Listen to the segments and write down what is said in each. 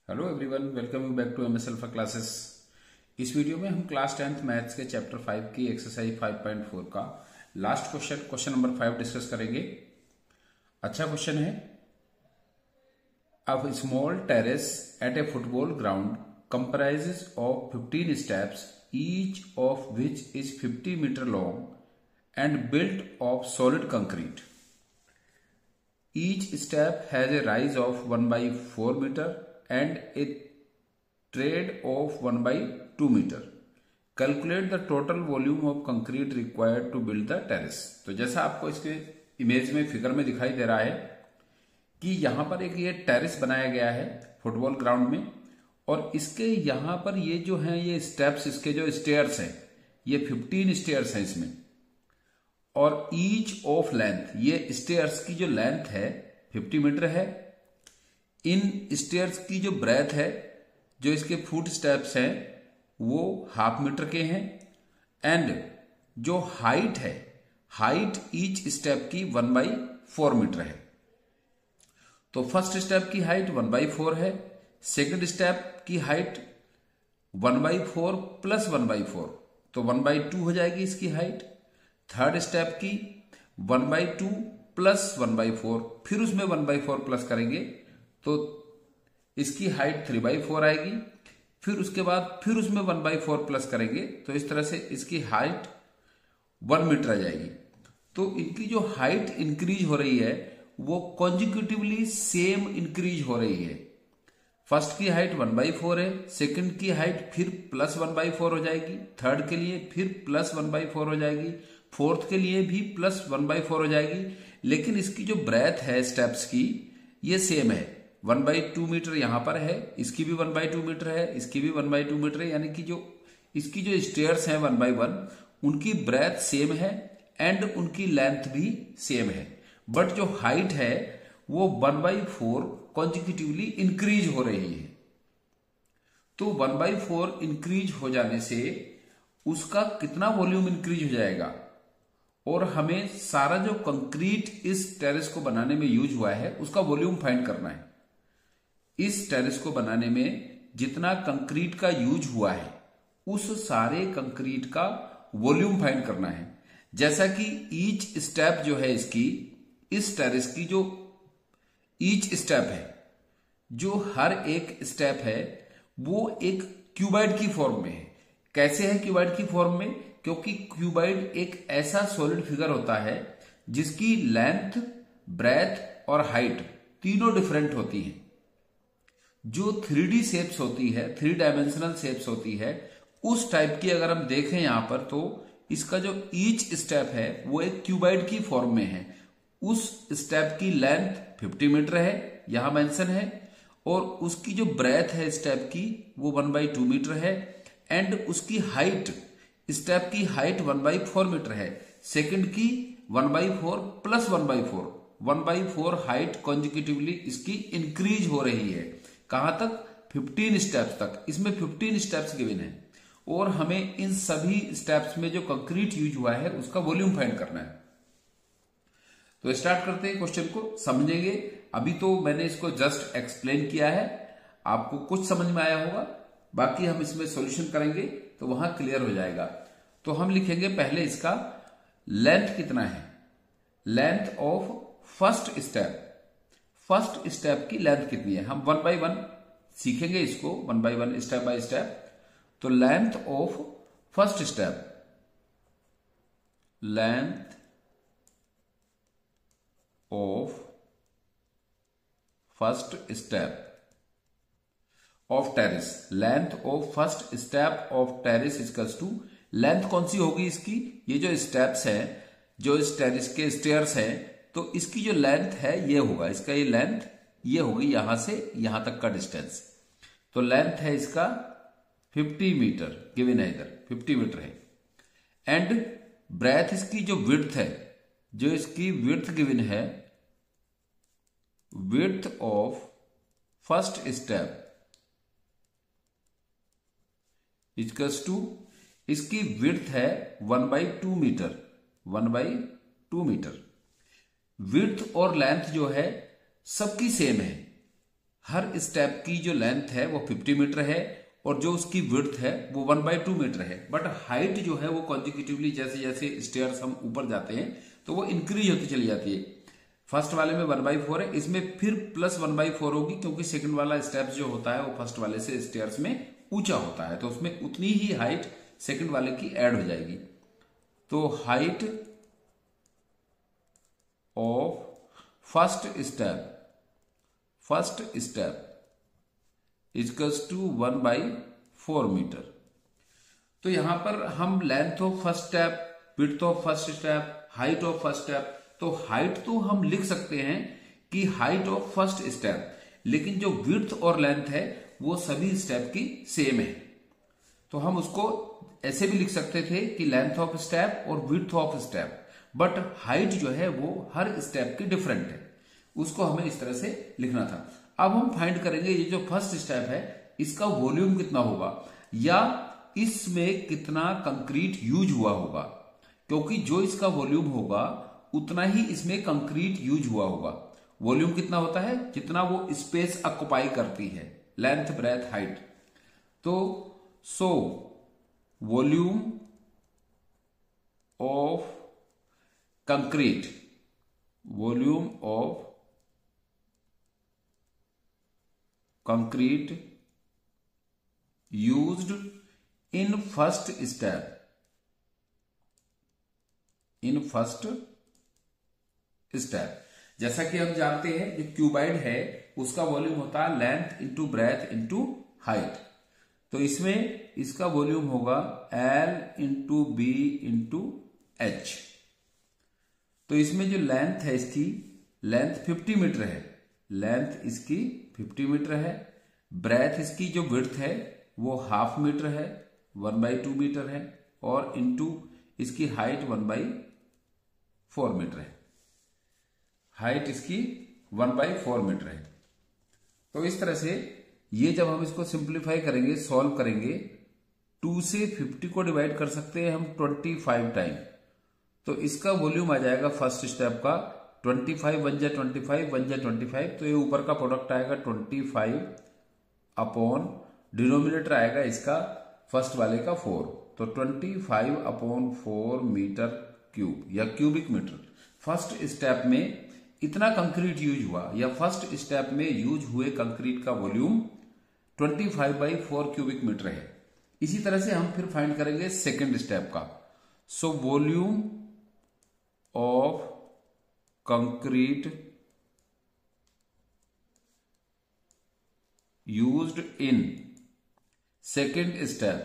Hello everyone, welcome you back to MS alpha classes. इस video में हम class 10th maths के chapter 5 की एक्सरसाइज 5.4 का लास्ट क्वेश्चन नंबर 5 डिस्कस करेंगे। अच्छा क्वेश्चन है। A small terrace at a football ground comprises of 15 steps, each of which is 50 metre long and built of solid concrete. Each step has a rise of 1/4 meter and a trade of 1/2 meter. Calculate the total volume of concrete required to build the terrace. तो जैसा आपको इसके image में figure में दिखाई दे रहा है कि यहां पर एक ये टेरेस बनाया गया है फुटबॉल ग्राउंड में, और इसके यहां पर ये जो है ये स्टेप्स, इसके जो स्टेयर्स हैं, ये 15 स्टेयर्स हैं इसमें, और ईच ऑफ लेंथ, ये स्टेयर्स की जो लेंथ है 50 मीटर है। इन स्टेयर्स की जो ब्रेथ है, जो इसके फुट स्टेप्स हैं, वो 1/2 मीटर के हैं। एंड जो हाइट है, हाइट ईच स्टेप की 1/4 मीटर है। तो फर्स्ट स्टेप की हाइट 1/4 है, सेकंड स्टेप की हाइट 1/4 प्लस 1/4, तो 1/2 हो जाएगी इसकी हाइट। थर्ड स्टेप की 1/2 प्लस 1/4, फिर उसमें 1/4 प्लस करेंगे तो इसकी हाइट 3/4 आएगी। फिर उसके बाद फिर उसमें 1/4 प्लस करेंगे तो इस तरह से इसकी हाइट 1 मीटर आ जाएगी। तो इनकी जो हाइट इंक्रीज हो रही है वो कॉन्जिक्यूटिवली सेम इंक्रीज हो रही है। फर्स्ट की हाइट 1/4 है, सेकंड की हाइट फिर प्लस 1/4 हो जाएगी, थर्ड के लिए फिर प्लस 1/4 हो जाएगी, फोर्थ के लिए भी प्लस 1/4 हो जाएगी। लेकिन इसकी जो ब्रेथ है स्टेप्स की, ये सेम है। 1/2 मीटर यहां पर है, इसकी भी 1/2 मीटर है, इसकी भी 1/2 मीटर है, यानी कि जो इसकी जो स्टेयर्स हैं 1/1, उनकी ब्रेथ सेम है एंड उनकी लेंथ भी सेम है। बट जो हाइट है वो 1/4 कॉन्जिक्यूटिवली इंक्रीज हो रही है। तो 1/4 इंक्रीज हो जाने से उसका कितना वॉल्यूम इंक्रीज हो जाएगा, और हमें सारा जो कंक्रीट इस टेरेस को बनाने में यूज हुआ है उसका वॉल्यूम फाइंड करना है। इस टेरेस को बनाने में जितना कंक्रीट का यूज हुआ है उस सारे कंक्रीट का वॉल्यूम फाइंड करना है। जैसा कि ईच स्टेप जो है इसकी, इस टेरेस की जो ईच स्टेप है, जो हर एक स्टेप है वो एक क्यूबाइड की फॉर्म में है। कैसे है क्यूबाइड की फॉर्म में? क्योंकि क्यूबाइड एक ऐसा सॉलिड फिगर होता है जिसकी लेंथ, ब्रेथ और हाइट तीनों डिफरेंट होती हैं। जो 3D शेप्स होती है, 3 डायमेंशनल शेप्स होती है, उस टाइप की अगर हम देखें यहां पर, तो इसका जो ईच स्टेप है वो एक क्यूबाइड की फॉर्म में है। उस स्टेप की लेंथ 50 मीटर है, यहां मेंशन है, और उसकी जो ब्रेथ है स्टेप की वो 1/2 मीटर है, एंड उसकी हाइट, स्टेप की हाइट 1/4 मीटर है, सेकंड की 1/4 प्लस 1/4, 1/4 हाइट कॉन्जिक्यूटिवली इसकी इंक्रीज हो रही है। कहां तक? 15 स्टेप्स तक। इसमें 15 स्टेप्स गिवन है, और हमें इन सभी स्टेप्स में जो कंक्रीट यूज हुआ है उसका वॉल्यूम फाइंड करना है। तो स्टार्ट करते हैं, क्वेश्चन को समझेंगे। अभी तो मैंने इसको जस्ट एक्सप्लेन किया है, आपको कुछ समझ में आया होगा, बाकी हम इसमें सॉल्यूशन करेंगे तो वहां क्लियर हो जाएगा। तो हम लिखेंगे पहले इसका लेंथ कितना है। Length of first step, first step की लेंथ कितनी है। हम 1/1 सीखेंगे इसको, 1/1 स्टेप बाय स्टेप। तो length of first step, length of first step of terrace, length of first step of terrace equals to, length कौन सी होगी इसकी, ये जो स्टेप्स हैं, जो इस टेरेस के स्टेयर्स हैं, तो इसकी जो लेंथ है ये होगा, इसका ये लेंथ ये होगी, यहां से यहां तक का डिस्टेंस। तो लेंथ है इसका 50 मीटर, गिवन है इधर 50 मीटर है। एंड ब्रेथ इसकी जो विड्थ है, जो इसकी विड्थ गिवन है, width of first step equals to, इसकी विड्थ है 1/2 मीटर, 1/2 मीटर। विड्थ और लेंथ जो है सबकी सेम है, हर स्टेप की जो लेंथ है वो 50 मीटर है और जो उसकी विड्थ है वो 1/2 मीटर है। बट हाइट जो है वो कॉन्जिक्यूटिवली जैसे जैसे स्टेयर्स हम ऊपर जाते हैं तो वो इंक्रीज होती चली जाती है। फर्स्ट वाले में 1/4 है, इसमें फिर प्लस 1/4 होगी क्योंकि सेकंड वाला स्टेप जो होता है वो फर्स्ट वाले से स्टेयर्स में ऊंचा होता है, तो उसमें उतनी ही हाइट सेकंड वाले की ऐड हो जाएगी। तो height of first step equals to 1/4 metre. तो यहां पर हम length of first step, width of first step, height of first step, तो हाइट तो हम लिख सकते हैं कि हाइट ऑफ फर्स्ट स्टेप, लेकिन जो विड्थ और लेंथ है वो सभी स्टेप की सेम है। तो हम उसको ऐसे भी लिख सकते थे कि लेंथ ऑफ स्टेप और width of step, but height जो है वो हर स्टेप की डिफरेंट है, उसको हमें इस तरह से लिखना था। अब हम फाइंड करेंगे ये जो फर्स्ट स्टेप है इसका वॉल्यूम कितना होगा या इसमें कितना कंक्रीट यूज हुआ होगा, क्योंकि जो इसका वॉल्यूम होगा उतना ही इसमें कंक्रीट यूज हुआ होगा। वॉल्यूम कितना होता है, जितना वो स्पेस ऑक्युपाई करती है, लेंथ ब्रेथ हाइट। तो so volume of concrete, volume of concrete used in first step, in first step. जैसा कि हम जानते हैं जो क्यूबाइड है उसका वॉल्यूम होता है length into breadth into height, तो इसमें इसका वॉल्यूम होगा L into B into H. तो इसमें जो लेंथ है इसकी लेंथ 50 मीटर है, लेंथ इसकी 50 मीटर है, ब्रेथ इसकी जो विड्थ है वो हाफ मीटर है, 1/2 मीटर है, और इंटू इसकी हाइट 1/4 मीटर है, हाइट इसकी 1/4 मीटर है। तो इस तरह से ये जब हम इसको सिंप्लीफाई करेंगे, सॉल्व करेंगे, 2 से 50 को डिवाइड कर सकते हैं हम 25 टाइम, तो इसका वॉल्यूम आ जाएगा फर्स्ट स्टेप का 25 1 जा 25 1 जा 25, तो ये ऊपर का प्रोडक्ट आएगा 25 अपॉन डिनोमिनेटर आएगा इसका फर्स्ट वाले का 4, तो 25/4 मीटर क्यूब या क्यूबिक मीटर। फर्स्ट स्टेप में इतना कंक्रीट यूज हुआ या फर्स्ट स्टेप में यूज हुए कंक्रीट का वॉल्यूम 25/4 क्यूबिक मीटर है। इसी तरह से हम फिर फाइंड करेंगे सेकेंड स्टेप का। सो volume of concrete used in second step,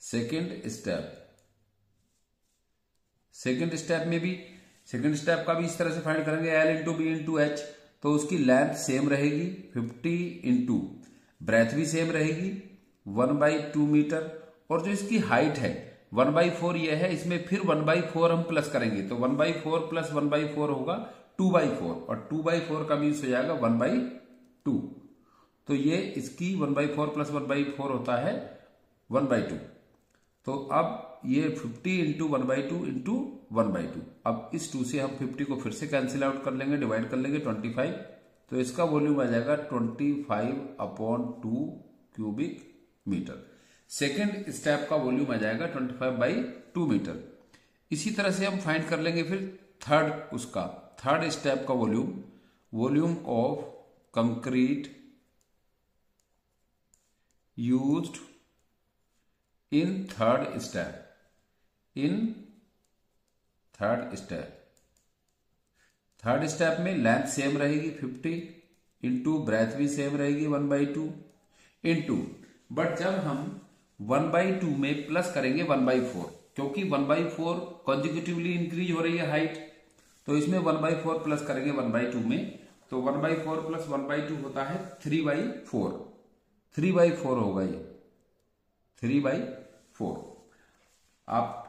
second step में भी सेकेंड स्टेप का भी इस तरह से फाइंड करेंगे, L into B into H, तो उसकी लेंथ सेम रहेगी 50 इंटू ब्रेथ भी सेम रहेगी 1/2 मीटर, और जो इसकी हाइट है 1/4 ये है, इसमें फिर 1/4 हम प्लस करेंगे, तो 1/4 प्लस 1/4 होगा 2/4, और 2/4 का मीन्स हो जाएगा 1/2, तो ये इसकी 1/4 प्लस 1/4 होता है 1/2। तो अब ये 50 इंटू 1/2 इंटू 1/2, अब इस 2 से हम 50 को फिर से कैंसिल आउट कर लेंगे, डिवाइड कर लेंगे 25, तो इसका वॉल्यूम आ जाएगा 25/2 क्यूबिक मीटर। सेकेंड स्टेप का वॉल्यूम आ जाएगा 25/2 मीटर। इसी तरह से हम फाइंड कर लेंगे फिर थर्ड स्टेप का volume of concrete used in third step, third step में लेंथ सेम रहेगी 50 इंटू ब्रेथ भी सेम रहेगी 1/2 इंटू, बट जब हम 1/2 में प्लस करेंगे 1/4, क्योंकि 1/4 कॉन्जिक्यूटिवली इंक्रीज हो रही है हाइट, तो इसमें 1/4 प्लस करेंगे 1/2 में, तो 1/4 प्लस 1/2 होता है 3/4 होगा ये 3/4। आप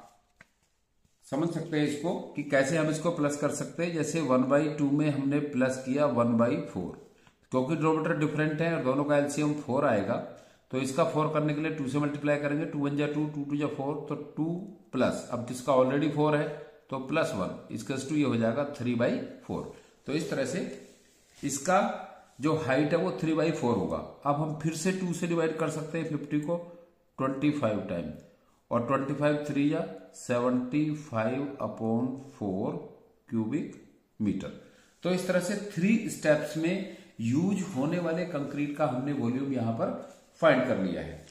समझ सकते हैं इसको कि कैसे हम इसको प्लस कर सकते हैं। जैसे 1/2 में हमने प्लस किया 1/4, क्योंकि डिनोमिनेटर डिफरेंट है और दोनों का एलसीएम 4 आएगा, तो इसका 4 करने के लिए 2 से मल्टीप्लाई करेंगे, 2 1 जा 2, 2 2 जा 4, तो 2 प्लस, अब जिसका ऑलरेडी 4 है तो प्लस 1, इसका 2 ये हो जाएगा 3/4। तो इस तरह से इसका जो हाइट है वो 3/4 होगा। अब हम फिर से 2 से डिवाइड कर सकते हैं 50 को 25 टाइम, और 25 3 या 75/4 क्यूबिक मीटर। तो इस तरह से 3 स्टेप्स में यूज होने वाले कंक्रीट का हमने वॉल्यूम यहां पर फाइंड कर लिया है।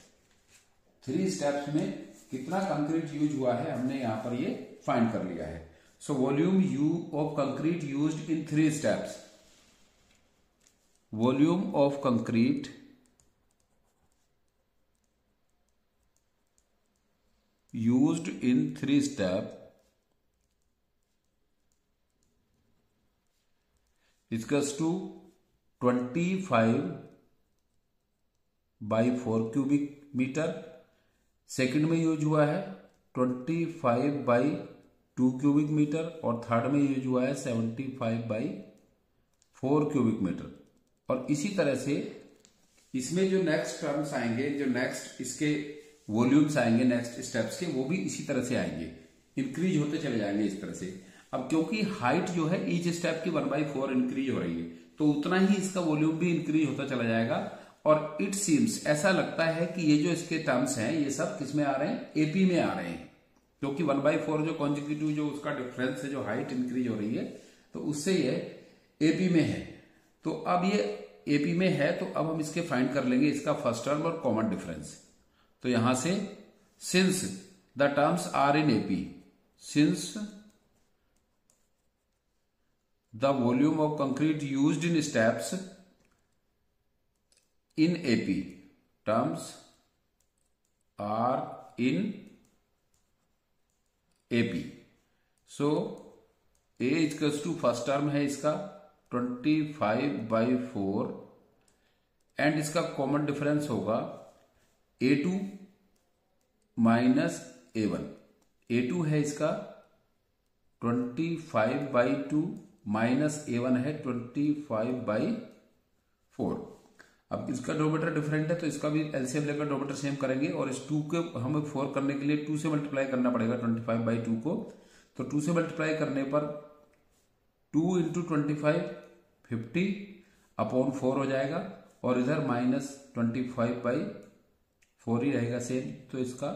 3 स्टेप्स में कितना कंक्रीट यूज हुआ है हमने यहां पर ये फाइंड कर लिया है। So volume of concrete used in 3 steps, volume of concrete used in 3 steps is equals to 25/4 cubic metre. Second में यूज हुआ है 25/2 क्यूबिक मीटर, और थर्ड में यूज हुआ है 75/4 क्यूबिक मीटर। और इसी तरह से इसमें जो नेक्स्ट टर्म्स आएंगे, जो नेक्स्ट इसके वॉल्यूम्स आएंगे नेक्स्ट स्टेप्स के, वो भी इसी तरह से आएंगे, इंक्रीज होते चले जाएंगे इस तरह से। अब क्योंकि हाइट जो है ईच स्टेप की 1/4 इंक्रीज हो रही है, तो उतना ही इसका वॉल्यूम भी इंक्रीज होता चला जाएगा। और इट सीम्स, ऐसा लगता है कि ये जो इसके टर्म्स हैं ये सब किसमें आ रहे हैं, एपी में आ रहे हैं, क्योंकि 1/4 जो कॉन्जिक्यूटिव जो उसका डिफरेंस है, जो हाइट इंक्रीज हो रही है, तो उससे ये एपी में है। तो अब ये एपी में है, तो अब हम इसके फाइंड कर लेंगे इसका फर्स्ट टर्म और कॉमन डिफरेंस। तो यहां से since the terms are in AP, since the volume of concrete used in steps in AP, terms are in AP. So A equals to first term है इसका 25/4, and इसका common difference होगा A2 minus A1। A2 है इसका 25/2 minus A1 है 25/4। अब इसका denominator different है, तो इसका भी एलसीएम लेकर डिनोमिनेटर सेम करेंगे, और इस 2 के हमें 4 करने के लिए 2 से मल्टीप्लाई करना पड़ेगा 25/2 को। तो 2 से मल्टीप्लाई करने पर 2 × 25 50/4 हो जाएगा, और इधर माइनस 25/4 ही रहेगा सेम। तो इसका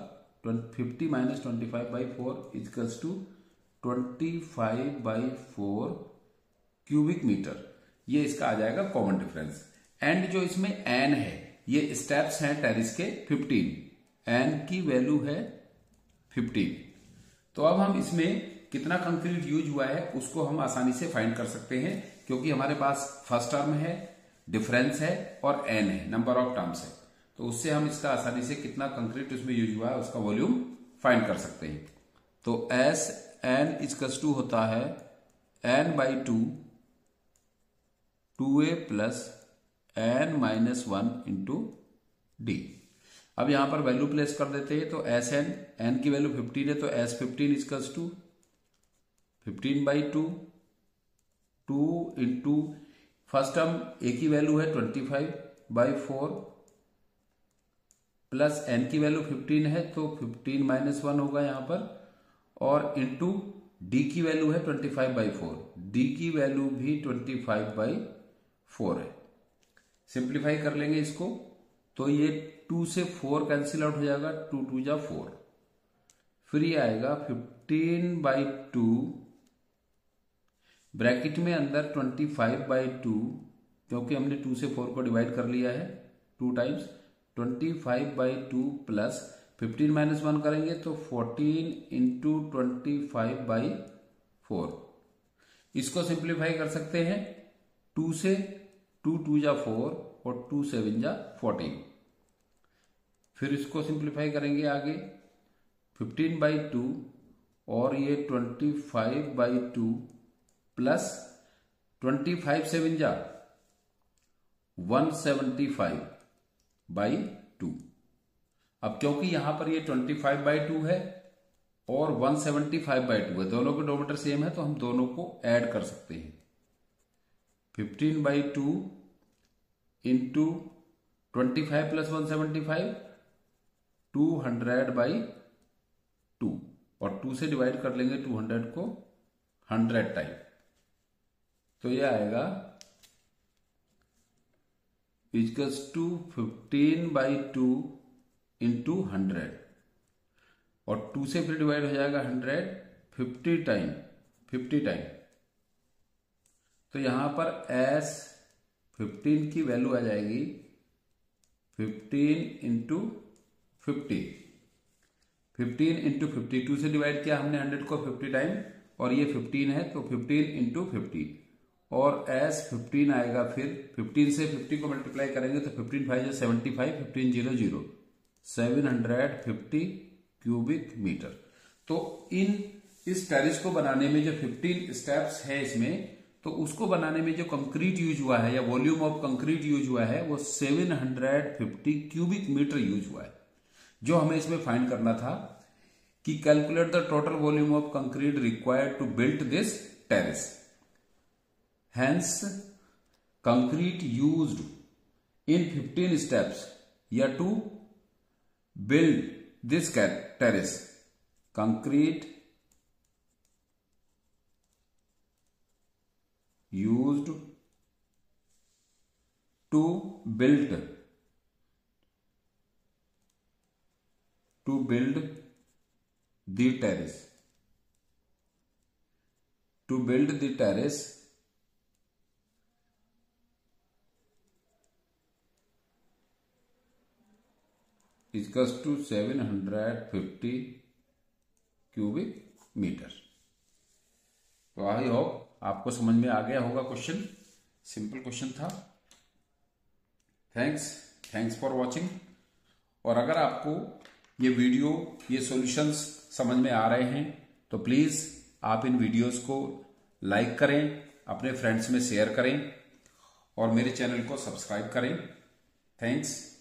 50 minus 25/4 equals to 25/4 cubic metre. ये इसका आ जाएगा कॉमन डिफरेंस। एंड जो इसमें एन है, ये स्टेप्स हैं टेरिस के 15, एन की वैल्यू है 15। तो अब हम इसमें कितना कंक्रीट यूज हुआ है उसको हम आसानी से फाइंड कर सकते हैं, क्योंकि हमारे पास फर्स्ट टर्म है, डिफरेंस है और एन है, नंबर ऑफ टर्म्स है। तो उससे हम इसका आसानी से कितना कंक्रीट उसमें यूज हुआ है उसका वॉल्यूम फाइंड कर सकते हैं। तो एस एन इक्वल्स टू होता है n/2 2a plus n-1 into D. अब यहां पर वैल्यू प्लेस कर देते हैं, तो एस एन की वैल्यू 15 है, तो S 15 equals to 15/2 2 into first term A की वैल्यू है 25/4 प्लस एन की वैल्यू 15 है, तो 15-1 होगा यहां पर, और इंटू डी की वैल्यू है 25/4, डी की वैल्यू भी 25/4 है। सिंप्लीफाई कर लेंगे इसको, तो ये 2 से 4 कैंसिल आउट हो जाएगा, 2 2 जा 4, फिर ये आएगा 15/2 ब्रैकेट में अंदर 25/2, क्योंकि हमने 2 से 4 को डिवाइड कर लिया है 2 टाइम्स, 25/2 प्लस 15-1 करेंगे तो 14 इंटू 25/4। इसको सिंप्लीफाई कर सकते हैं 2 से, 2 2 जा 4 और 2 7 जा 14। फिर इसको सिंप्लीफाई करेंगे आगे 15/2 और ये 25/2 प्लस 25 7 जा 175/2। अब क्योंकि यहां पर ये 25/2 है और 175/2 है, दोनों के डिनोमिनेटर सेम है, तो हम दोनों को ऐड कर सकते हैं। 15/2 इंटू 25 प्लस 175 200/2, और 2 से डिवाइड कर लेंगे 200 को 100 टाइम, तो ये आएगा इक्वल्स टू 15/2 इंटू 100 और 2 से फिर डिवाइड हो जाएगा 100 50 टाइम तो यहां पर एस 15 की वैल्यू आ जाएगी 15 इंटू 50 15 इंटू 50 2 से डिवाइड किया हमने 100 को 50 टाइम और ये 15 है तो 15 इंटू 50 और एस 15 आएगा फिर 15 से 50 को मल्टीप्लाई करेंगे तो 15 5 75 15 0 0 750 क्यूबिक मीटर। तो इस टेरिस को बनाने में जो 15 स्टेप्स है इसमें तो उसको बनाने में जो कंक्रीट यूज हुआ है या वॉल्यूम ऑफ कंक्रीट यूज हुआ है वो 750 क्यूबिक मीटर यूज हुआ है। जो हमें इसमें फाइंड करना था कि calculate the total volume of concrete required to build this terrace. Hence, concrete used in 15 steps या to build this terrace. Concrete used to build the terrace. To build the terrace equals to 750 cubic metre. तो I hope आपको समझ में आ गया होगा question. Simple question था। Thanks for watching. और अगर आपको ये वीडियो ये सॉल्यूशंस समझ में आ रहे हैं तो प्लीज आप इन वीडियोस को लाइक करें, अपने फ्रेंड्स में शेयर करें और मेरे चैनल को सब्सक्राइब करें। थैंक्स।